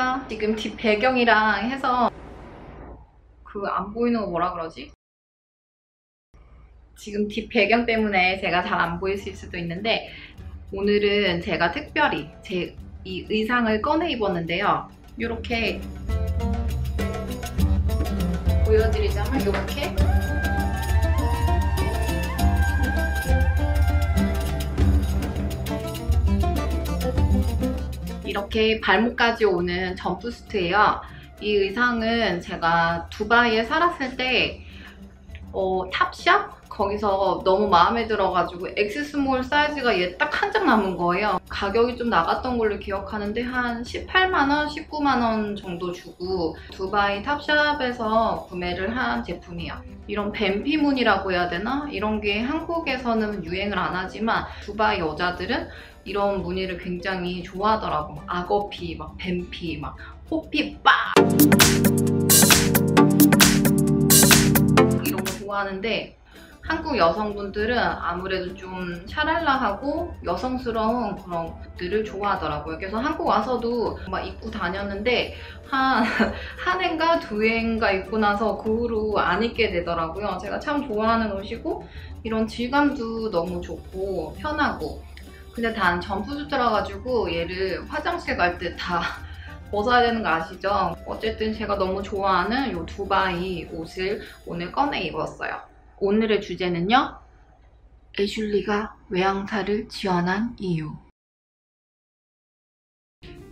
안녕하세요. 지금 뒷 배경이랑 해서 그 안 보이는 거 뭐라 그러지? 지금 뒷 배경 때문에 제가 잘 안 보이실 수도 있는데 오늘은 제가 특별히 이 의상을 꺼내 입었는데요. 이렇게 보여드리자면 이렇게 발목까지 오는 점프수트예요. 이 의상은 제가 두바이에 살았을 때 탑샵? 거기서 너무 마음에 들어가지고 엑스스몰 사이즈가 얘 딱 한 장 남은 거예요. 가격이 좀 나갔던 걸로 기억하는데 한 18만원, 19만원 정도 주고 두바이 탑샵에서 구매를 한 제품이에요. 이런 뱀피무늬라고 해야 되나? 이런 게 한국에서는 유행을 안 하지만 두바이 여자들은 이런 무늬를 굉장히 좋아하더라고. 악어피, 막 뱀피, 막 호피 빡! 이런 거 좋아하는데 한국 여성분들은 아무래도 좀 샤랄라하고 여성스러운 그런 굿들을 좋아하더라고요. 그래서 한국 와서도 막 입고 다녔는데 한 해인가 두 해인가 입고 나서 그 후로 안 입게 되더라고요. 제가 참 좋아하는 옷이고 이런 질감도 너무 좋고 편하고 근데 단 점프수트라 가지고 얘를 화장실 갈 때 다 벗어야 되는 거 아시죠? 어쨌든 제가 너무 좋아하는 이 두바이 옷을 오늘 꺼내 입었어요. 오늘의 주제는요. 애슐리가 외항사를 지원한 이유.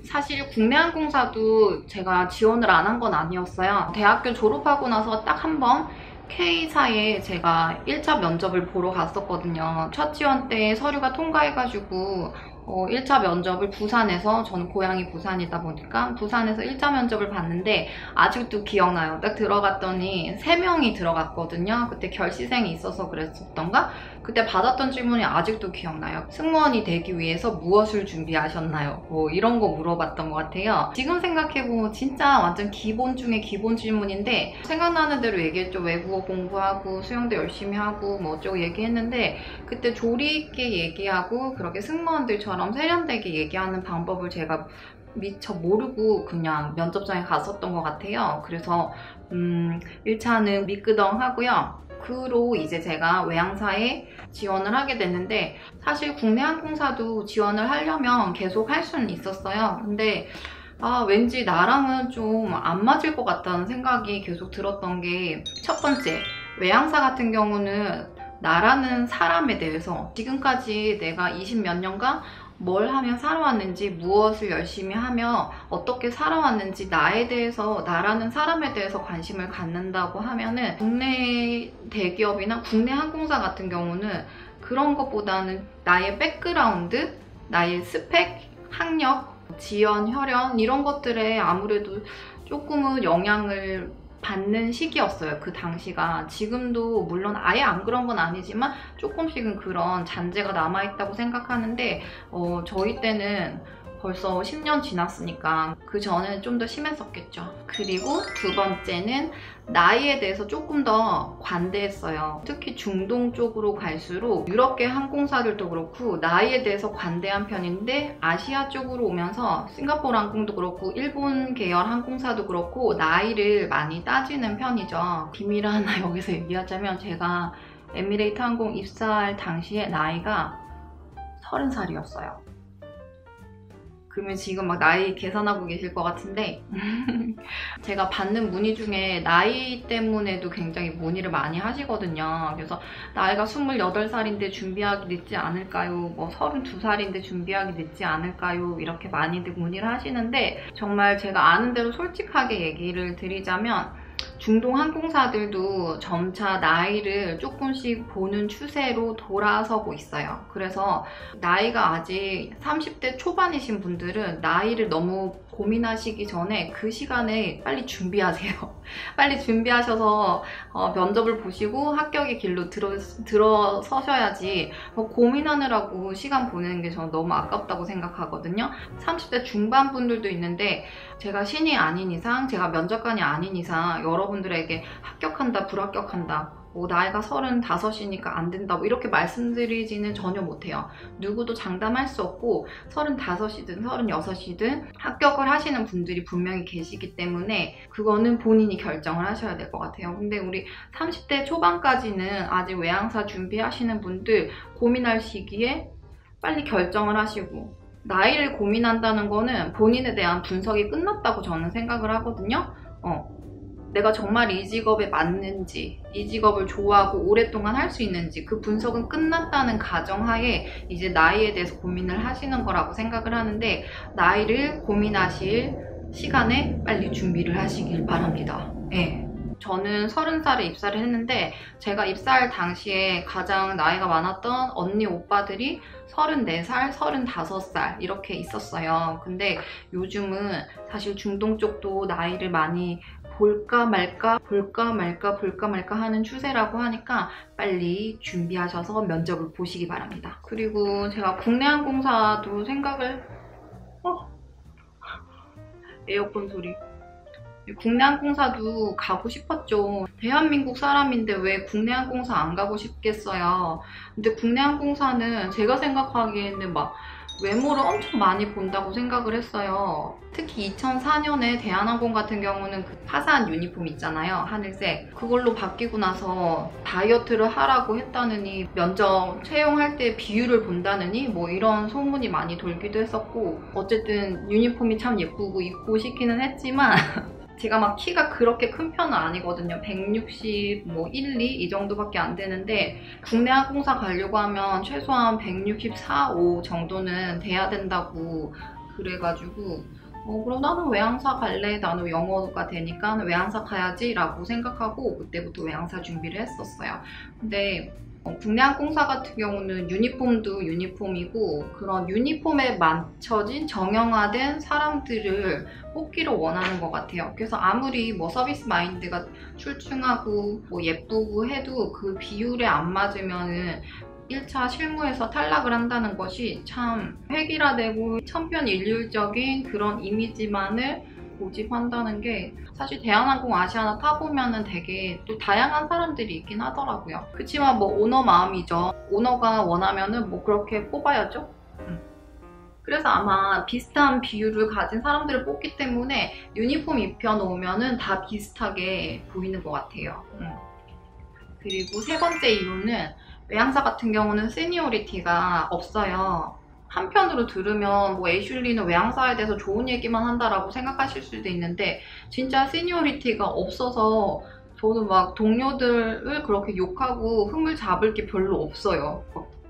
사실 국내 항공사도 제가 지원을 안 한 건 아니었어요. 대학교 졸업하고 나서 딱 한 번 K사에 제가 1차 면접을 보러 갔었거든요. 첫 지원 때 서류가 통과해가지고 1차 면접을 부산에서, 저는 고향이 부산이다 보니까 부산에서 1차 면접을 봤는데 아직도 기억나요. 딱 들어갔더니 3명이 들어갔거든요. 그때 결시생이 있어서 그랬었던가? 그때 받았던 질문이 아직도 기억나요. 승무원이 되기 위해서 무엇을 준비하셨나요? 뭐 이런 거 물어봤던 것 같아요. 지금 생각해보면 진짜 완전 기본 중에 기본 질문인데 생각나는 대로 얘기했죠. 외국어 공부하고 수영도 열심히 하고 뭐 어쩌고 얘기했는데 그때 조리 있게 얘기하고 그렇게 승무원들처럼 세련되게 얘기하는 방법을 제가 미처 모르고 그냥 면접장에 갔었던 것 같아요. 그래서 1차는 미끄덩 하고요. 그 후로 이제 제가 외항사에 지원을 하게 됐는데 사실 국내 항공사도 지원을 하려면 계속 할 수는 있었어요. 근데 왠지 나랑은 좀 안 맞을 것 같다는 생각이 계속 들었던 게 첫 번째, 외항사 같은 경우는 나라는 사람에 대해서 지금까지 내가 20몇 년간 뭘 하며 살아왔는지, 무엇을 열심히 하며 어떻게 살아왔는지 나에 대해서, 나라는 사람에 대해서 관심을 갖는다고 하면은 국내 대기업이나 국내 항공사 같은 경우는 그런 것보다는 나의 백그라운드, 나의 스펙, 학력, 지연, 혈연 이런 것들에 아무래도 조금은 영향을 받는 시기였어요. 그 당시가. 지금도 물론 아예 안 그런 건 아니지만 조금씩은 그런 잔재가 남아있다고 생각하는데 저희 때는 벌써 10년 지났으니까 그 전에는 좀 더 심했었겠죠. 그리고 두 번째는 나이에 대해서 조금 더 관대했어요. 특히 중동 쪽으로 갈수록 유럽계 항공사들도 그렇고 나이에 대해서 관대한 편인데 아시아 쪽으로 오면서 싱가포르 항공도 그렇고 일본 계열 항공사도 그렇고 나이를 많이 따지는 편이죠. 비밀 하나 여기서 얘기하자면 제가 에미레이트 항공 입사할 당시에 나이가 30살이었어요. 그러면 지금 막 나이 계산하고 계실 것 같은데 제가 받는 문의 중에 나이 때문에도 굉장히 문의를 많이 하시거든요. 그래서 나이가 28살인데 준비하기 늦지 않을까요? 뭐 32살인데 준비하기 늦지 않을까요? 이렇게 많이들 문의를 하시는데 정말 제가 아는 대로 솔직하게 얘기를 드리자면 중동 항공사들도 점차 나이를 조금씩 보는 추세로 돌아서고 있어요. 그래서 나이가 아직 30대 초반이신 분들은 나이를 너무 고민하시기 전에 그 시간에 빨리 준비하세요. 빨리 준비하셔서 면접을 보시고 합격의 길로 들어서셔야지 고민하느라고 시간 보내는 게 저는 너무 아깝다고 생각하거든요. 30대 중반 분들도 있는데 제가 신이 아닌 이상, 제가 면접관이 아닌 이상 여러분들에게 합격한다, 불합격한다 나이가 35이니까 안 된다고 이렇게 말씀드리지는 전혀 못해요. 누구도 장담할 수 없고 35이든 36이든 합격을 하시는 분들이 분명히 계시기 때문에 그거는 본인이 결정을 하셔야 될 것 같아요. 근데 우리 30대 초반까지는 아직 외항사 준비하시는 분들 고민할 시기에 빨리 결정을 하시고, 나이를 고민한다는 거는 본인에 대한 분석이 끝났다고 저는 생각을 하거든요. 내가 정말 이 직업에 맞는지, 이 직업을 좋아하고 오랫동안 할 수 있는지 그 분석은 끝났다는 가정하에 이제 나이에 대해서 고민을 하시는 거라고 생각을 하는데, 나이를 고민하실 시간에 빨리 준비를 하시길 바랍니다. 네. 저는 30살에 입사를 했는데 제가 입사할 당시에 가장 나이가 많았던 언니 오빠들이 34살, 35살 이렇게 있었어요. 근데 요즘은 사실 중동 쪽도 나이를 많이 볼까 말까 하는 추세라고 하니까 빨리 준비하셔서 면접을 보시기 바랍니다. 그리고 제가 국내 항공사도 생각을... 에어컨 소리. 국내 항공사도 가고 싶었죠. 대한민국 사람인데 왜 국내 항공사 안 가고 싶겠어요. 근데 국내 항공사는 제가 생각하기에는 막 외모를 엄청 많이 본다고 생각을 했어요. 특히 2004년에 대한항공 같은 경우는 그 파산 유니폼 있잖아요. 하늘색. 그걸로 바뀌고 나서 다이어트를 하라고 했다느니, 면접 채용할 때 비율을 본다느니 뭐 이런 소문이 많이 돌기도 했었고, 어쨌든 유니폼이 참 예쁘고 입고 싶기는 했지만 제가 막 키가 그렇게 큰 편은 아니거든요. 160, 뭐 1, 2 이 정도밖에 안 되는데 국내 항공사 가려고 하면 최소한 164, 5 정도는 돼야 된다고 그래가지고 그럼 나는 외항사 갈래. 나는 영어가 되니까 외항사 가야지 라고 생각하고 그때부터 외항사 준비를 했었어요. 근데 국내 항공사 같은 경우는 유니폼도 유니폼이고 그런 유니폼에 맞춰진 정형화된 사람들을 뽑기를 원하는 것 같아요. 그래서 아무리 뭐 서비스 마인드가 출중하고 뭐 예쁘고 해도 그 비율에 안 맞으면은 1차 실무에서 탈락을 한다는 것이 참 획일화되고 천편일률적인 그런 이미지만을 고집한다는 게, 사실 대한항공 아시아나 타보면은 되게 또 다양한 사람들이 있긴 하더라고요. 그치만 뭐 오너 마음이죠. 오너가 원하면은 뭐 그렇게 뽑아야죠. 그래서 아마 비슷한 비율을 가진 사람들을 뽑기 때문에 유니폼 입혀놓으면은 다 비슷하게 보이는 것 같아요. 그리고 세 번째 이유는 외항사 같은 경우는 시니어리티가 없어요. 한편으로 들으면 뭐 애슐리는 외항사에 대해서 좋은 얘기만 한다라고 생각하실 수도 있는데 진짜 시니어리티가 없어서 저는 막 동료들을 그렇게 욕하고 흠을 잡을 게 별로 없어요.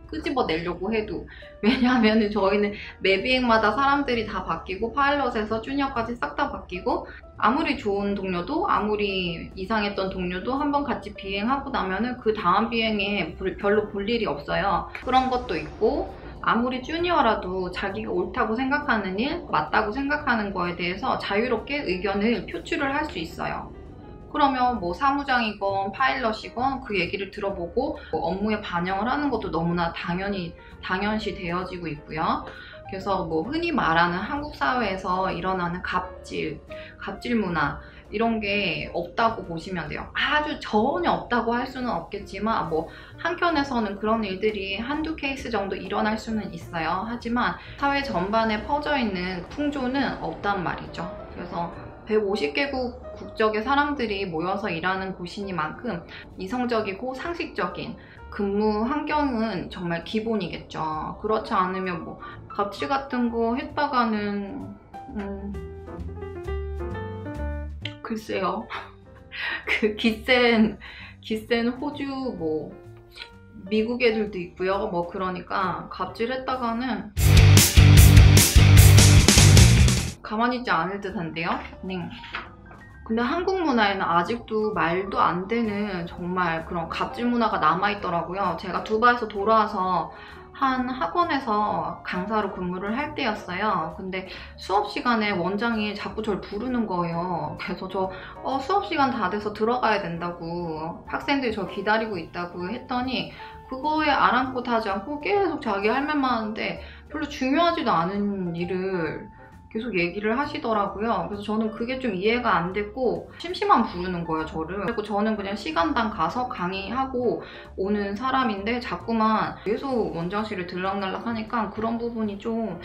끄집어내려고 해도. 왜냐하면 저희는 매 비행마다 사람들이 다 바뀌고 파일럿에서 주니어까지 싹 다 바뀌고 아무리 좋은 동료도 아무리 이상했던 동료도 한번 같이 비행하고 나면은 그 다음 비행에 별로 볼 일이 없어요. 그런 것도 있고 아무리 주니어라도 자기가 옳다고 생각하는 일, 맞다고 생각하는 거에 대해서 자유롭게 의견을 표출을 할 수 있어요. 그러면 뭐 사무장이건 파일럿이건 그 얘기를 들어보고 뭐 업무에 반영을 하는 것도 너무나 당연시 되어지고 있고요. 그래서 뭐 흔히 말하는 한국 사회에서 일어나는 갑질 문화 이런 게 없다고 보시면 돼요. 아주 전혀 없다고 할 수는 없겠지만 뭐 한켠에서는 그런 일들이 한두 케이스 정도 일어날 수는 있어요. 하지만 사회 전반에 퍼져 있는 풍조는 없단 말이죠. 그래서 150개국 국적의 사람들이 모여서 일하는 곳이니만큼 이성적이고 상식적인 근무 환경은 정말 기본이겠죠. 그렇지 않으면 뭐 갑질 같은 거 했다가는 글쎄요. 그 기센 호주 뭐 미국 애들도 있고요. 뭐 그러니까 갑질했다가는 가만히 있지 않을 듯한데요. 근데 한국 문화에는 아직도 말도 안 되는 정말 그런 갑질 문화가 남아있더라고요. 제가 두바이에서 돌아와서 한 학원에서 강사로 근무를 할 때였어요. 근데 수업 시간에 원장이 자꾸 저를 부르는 거예요. 그래서 저 수업 시간 다 돼서 들어가야 된다고, 학생들이 저 기다리고 있다고 했더니 그거에 아랑곳하지 않고 계속 자기 할 말만 하는데 별로 중요하지도 않은 일을 계속 얘기를 하시더라고요. 그래서 저는 그게 좀 이해가 안 됐고 심심한 부르는 거예요, 저를. 그리고 저는 그냥 시간당 가서 강의하고 오는 사람인데 자꾸만 계속 원장실을 들락날락 하니까 그런 부분이 좀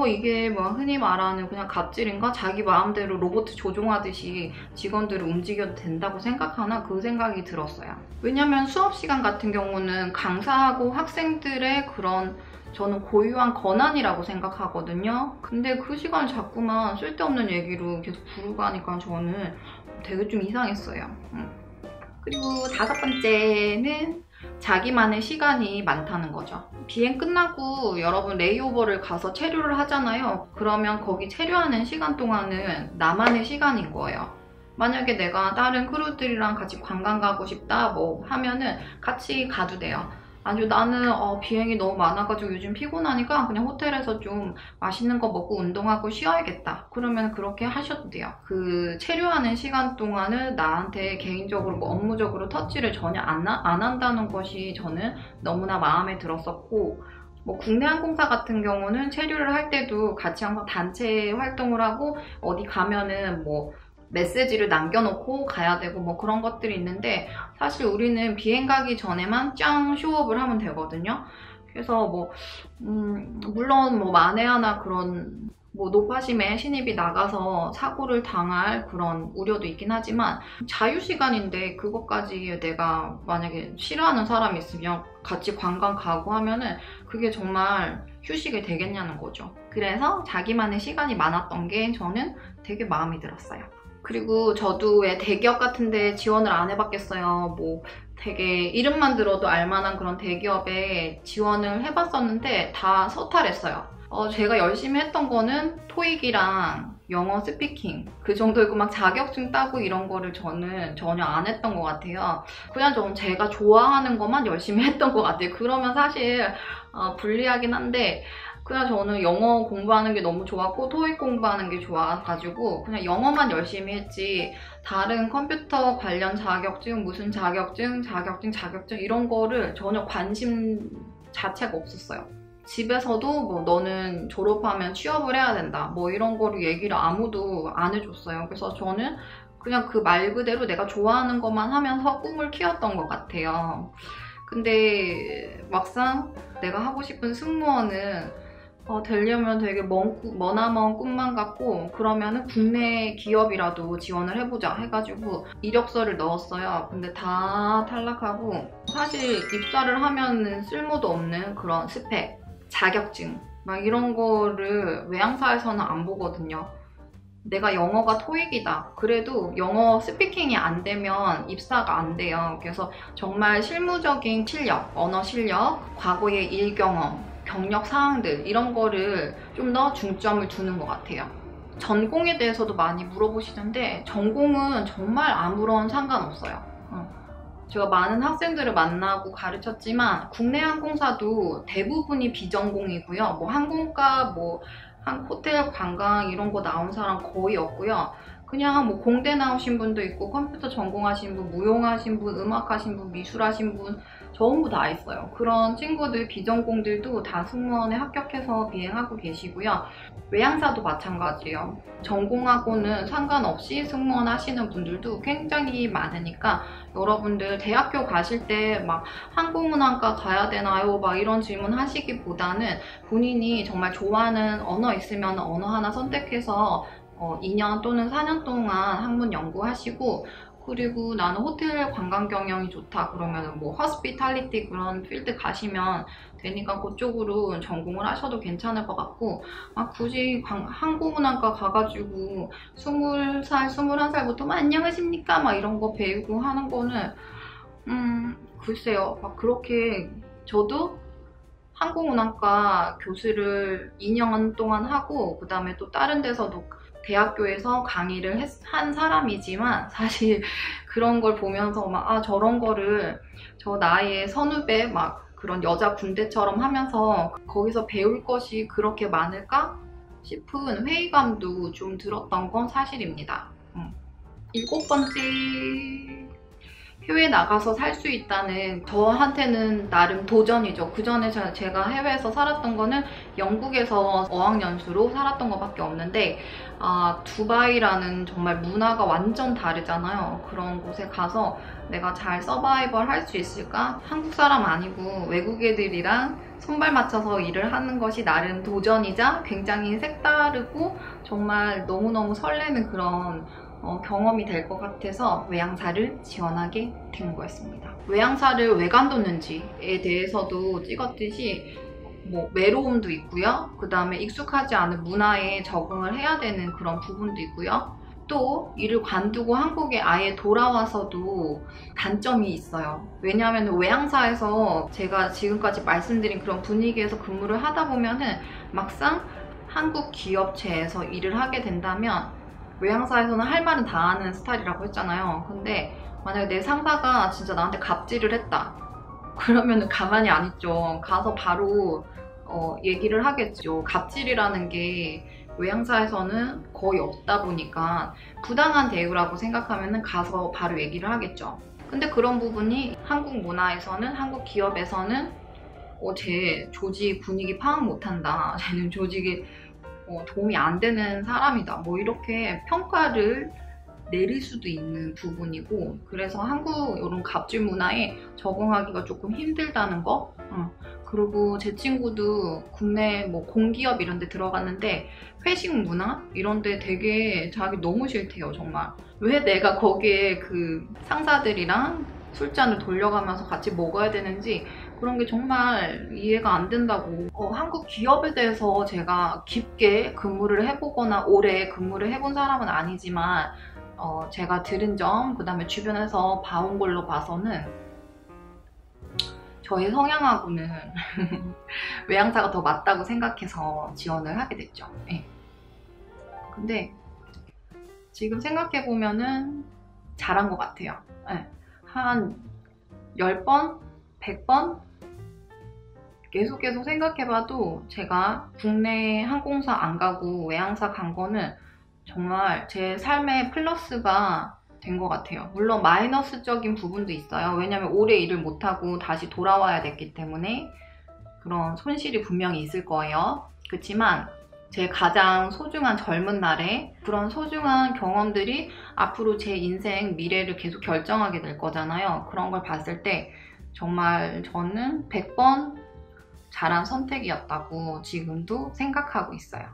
이게 뭐 흔히 말하는 그냥 갑질인가? 자기 마음대로 로봇 조종하듯이 직원들을 움직여도 된다고 생각하나? 그 생각이 들었어요. 왜냐면 수업 시간 같은 경우는 강사하고 학생들의 그런 저는 고유한 권한이라고 생각하거든요. 근데 그 시간을 자꾸만 쓸데없는 얘기로 계속 부르고 하니까 저는 되게 좀 이상했어요. 그리고 5번째는 자기만의 시간이 많다는 거죠. 비행 끝나고 여러분 레이오버를 가서 체류를 하잖아요. 그러면 거기 체류하는 시간 동안은 나만의 시간인 거예요. 만약에 내가 다른 크루들이랑 같이 관광 가고 싶다 뭐 하면은 같이 가도 돼요. 아니요, 나는 비행이 너무 많아가지고 요즘 피곤하니까 그냥 호텔에서 좀 맛있는 거 먹고 운동하고 쉬어야겠다. 그러면 그렇게 하셔도 돼요. 그 체류하는 시간 동안은 나한테 개인적으로 뭐 업무적으로 터치를 전혀 안 한다는 것이 저는 너무나 마음에 들었었고, 뭐 국내 항공사 같은 경우는 체류를 할 때도 같이 항상 단체 활동을 하고 어디 가면은 뭐 메시지를 남겨놓고 가야 되고 뭐 그런 것들이 있는데 사실 우리는 비행 가기 전에만 짱 쇼업을 하면 되거든요. 그래서 뭐 물론 뭐 만에 하나 그런 뭐 노파심에 신입이 나가서 사고를 당할 그런 우려도 있긴 하지만 자유시간인데 그것까지 내가 만약에 싫어하는 사람이 있으면 같이 관광 가고 하면은 그게 정말 휴식이 되겠냐는 거죠. 그래서 자기만의 시간이 많았던 게 저는 되게 마음에 들었어요. 그리고 저도 왜 대기업 같은 데 지원을 안 해봤겠어요. 뭐 되게 이름만 들어도 알만한 그런 대기업에 지원을 해봤었는데 다 서탈했어요. 제가 열심히 했던 거는 토익이랑 영어 스피킹 그 정도이고 막 자격증 따고 이런 거를 저는 전혀 안 했던 것 같아요. 그냥 좀 제가 좋아하는 것만 열심히 했던 것 같아요. 그러면 사실 불리하긴 한데 그냥 저는 영어 공부하는 게 너무 좋았고 토익 공부하는 게 좋아가지고 그냥 영어만 열심히 했지 다른 컴퓨터 관련 자격증, 무슨 자격증 이런 거를 전혀 관심 자체가 없었어요. 집에서도 뭐 너는 졸업하면 취업을 해야 된다 뭐 이런 거를 얘기를 아무도 안 해줬어요. 그래서 저는 그냥 그 말 그대로 내가 좋아하는 것만 하면서 꿈을 키웠던 것 같아요. 근데 막상 내가 하고 싶은 승무원은 되려면 되게 머나먼 꿈만 같고 그러면은 국내 기업이라도 지원을 해보자 해가지고 이력서를 넣었어요. 근데 다 탈락하고 사실 입사를 하면은 쓸모도 없는 그런 스펙, 자격증 막 이런 거를 외항사에서는 안 보거든요. 내가 영어가 토익이다. 그래도 영어 스피킹이 안 되면 입사가 안 돼요. 그래서 정말 실무적인 실력, 언어 실력, 과거의 일 경험 경력 사항들 이런 거를 좀 더 중점을 두는 것 같아요. 전공에 대해서도 많이 물어보시는데 전공은 정말 아무런 상관없어요. 제가 많은 학생들을 만나고 가르쳤지만 국내 항공사도 대부분이 비전공이고요. 뭐 항공과 뭐 호텔 관광 이런 거 나온 사람 거의 없고요. 그냥 뭐 공대 나오신 분도 있고 컴퓨터 전공하신 분, 무용하신 분, 음악하신 분, 미술하신 분 전부 다 있어요. 그런 친구들, 비전공들도 다 승무원에 합격해서 비행하고 계시고요. 외항사도 마찬가지예요. 전공하고는 상관없이 승무원 하시는 분들도 굉장히 많으니까 여러분들 대학교 가실 때 막 항공운항과 가야 되나요? 막 이런 질문 하시기보다는 본인이 정말 좋아하는 언어 있으면 언어 하나 선택해서 2년 또는 4년 동안 학문 연구하시고 그리고 나는 호텔 관광 경영이 좋다 그러면 뭐 허스피탈리티 그런 필드 가시면 되니까 그쪽으로 전공을 하셔도 괜찮을 것 같고 굳이 항공운항과 가가지고 20살, 21살부터 안녕하십니까 막 이런 거 배우고 하는 거는 글쎄요. 막 그렇게 저도 항공운항과 교수를 2년 동안 하고 그 다음에 또 다른 데서도 대학교에서 강의를 한 사람이지만 사실 그런 걸 보면서 막 저런 거를 저 나이에 선후배 막 그런 여자 군대처럼 하면서 거기서 배울 것이 그렇게 많을까 싶은 회의감도 좀 들었던 건 사실입니다. 7번째 해외에 나가서 살 수 있다는 저한테는 나름 도전이죠. 그전에 제가 해외에서 살았던 거는 영국에서 어학연수로 살았던 것밖에 없는데 두바이라는 정말 문화가 완전 다르잖아요. 그런 곳에 가서 내가 잘 서바이벌 할 수 있을까? 한국 사람 아니고 외국 애들이랑 손발 맞춰서 일을 하는 것이 나름 도전이자 굉장히 색다르고 정말 너무너무 설레는 그런 경험이 될 것 같아서 외항사를 지원하게 된 거였습니다. 외항사를 왜 관뒀는지에 대해서도 찍었듯이 외로움도 있고요. 그 다음에 익숙하지 않은 문화에 적응을 해야 되는 그런 부분도 있고요. 또 일을 관두고 한국에 아예 돌아와서도 단점이 있어요. 왜냐하면 외항사에서 제가 지금까지 말씀드린 그런 분위기에서 근무를 하다 보면은 막상 한국 기업체에서 일을 하게 된다면 외항사에서는 할 말은 다 하는 스타일이라고 했잖아요. 근데 만약에 내 상사가 진짜 나한테 갑질을 했다. 그러면은 가만히 안 있죠. 가서 바로 얘기를 하겠죠. 갑질이라는 게 외항사에서는 거의 없다 보니까 부당한 대우라고 생각하면은 가서 바로 얘기를 하겠죠. 근데 그런 부분이 한국 문화에서는, 한국 기업에서는 쟤 조직 분위기 파악 못한다. 쟤는 조직에 도움이 안 되는 사람이다. 이렇게 평가를 내릴 수도 있는 부분이고, 그래서 한국 이런 갑질 문화에 적응하기가 조금 힘들다는 거. 그리고 제 친구도 국내 공기업 이런 데 들어갔는데 회식 문화 이런 데 되게 자기 너무 싫대요. 정말 왜 내가 거기에 그 상사들이랑 술잔을 돌려가면서 같이 먹어야 되는지 그런 게 정말 이해가 안 된다고. 한국 기업에 대해서 제가 깊게 근무를 해보거나 오래 근무를 해본 사람은 아니지만 제가 들은 점, 그 다음에 주변에서 봐온 걸로 봐서는 저의 성향하고는 외항사가 더 맞다고 생각해서 지원을 하게 됐죠. 네. 근데 지금 생각해보면은 잘한 것 같아요. 네. 한 10번? 100번? 계속 생각해봐도 제가 국내 항공사 안 가고 외항사 간 거는 정말 제 삶의 플러스가 된 것 같아요. 물론 마이너스적인 부분도 있어요. 왜냐면 오래 일을 못하고 다시 돌아와야 됐기 때문에 그런 손실이 분명히 있을 거예요. 그렇지만 제 가장 소중한 젊은 날에 그런 소중한 경험들이 앞으로 제 인생 미래를 계속 결정하게 될 거잖아요. 그런 걸 봤을 때 정말 저는 100번 잘한 선택이었다고 지금도 생각하고 있어요.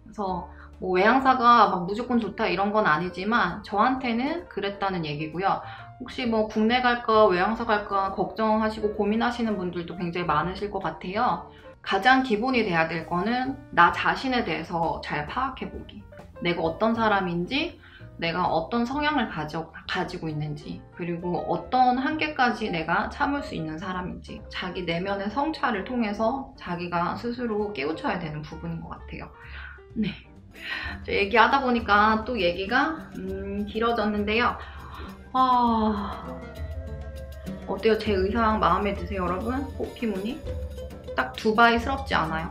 그래서 외항사가 무조건 좋다 이런 건 아니지만 저한테는 그랬다는 얘기고요. 혹시 국내 갈까 외항사 갈까 걱정하시고 고민하시는 분들도 굉장히 많으실 것 같아요. 가장 기본이 돼야 될 거는 나 자신에 대해서 잘 파악해보기. 내가 어떤 사람인지, 내가 어떤 성향을 가지고 있는지, 그리고 어떤 한계까지 내가 참을 수 있는 사람인지, 자기 내면의 성찰을 통해서 자기가 스스로 깨우쳐야 되는 부분인 것 같아요. 네. 얘기하다 보니까 또 얘기가 길어졌는데요. 어때요? 제 의상 마음에 드세요, 여러분? 호피무늬? 딱 두바이스럽지 않아요?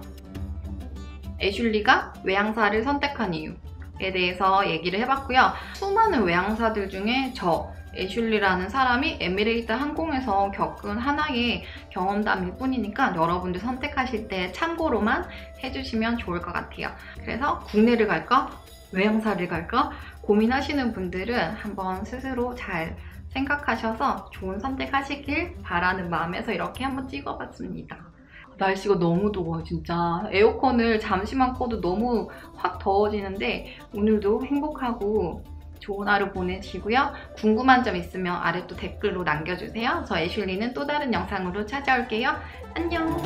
애슐리가 외항사를 선택한 이유에 대해서 얘기를 해봤고요. 수많은 외항사들 중에 애슐리라는 사람이 에미레이트 항공에서 겪은 하나의 경험담일 뿐이니까 여러분들 선택하실 때 참고로만 해주시면 좋을 것 같아요. 그래서 국내를 갈까? 외항사를 갈까? 고민하시는 분들은 한번 스스로 잘 생각하셔서 좋은 선택하시길 바라는 마음에서 이렇게 한번 찍어봤습니다. 날씨가 너무 더워요, 진짜. 에어컨을 잠시만 꺼도 너무 확 더워지는데 오늘도 행복하고 좋은 하루 보내시고요. 궁금한 점 있으면 아래 또 댓글로 남겨주세요. 저 애슐리는 또 다른 영상으로 찾아올게요. 안녕!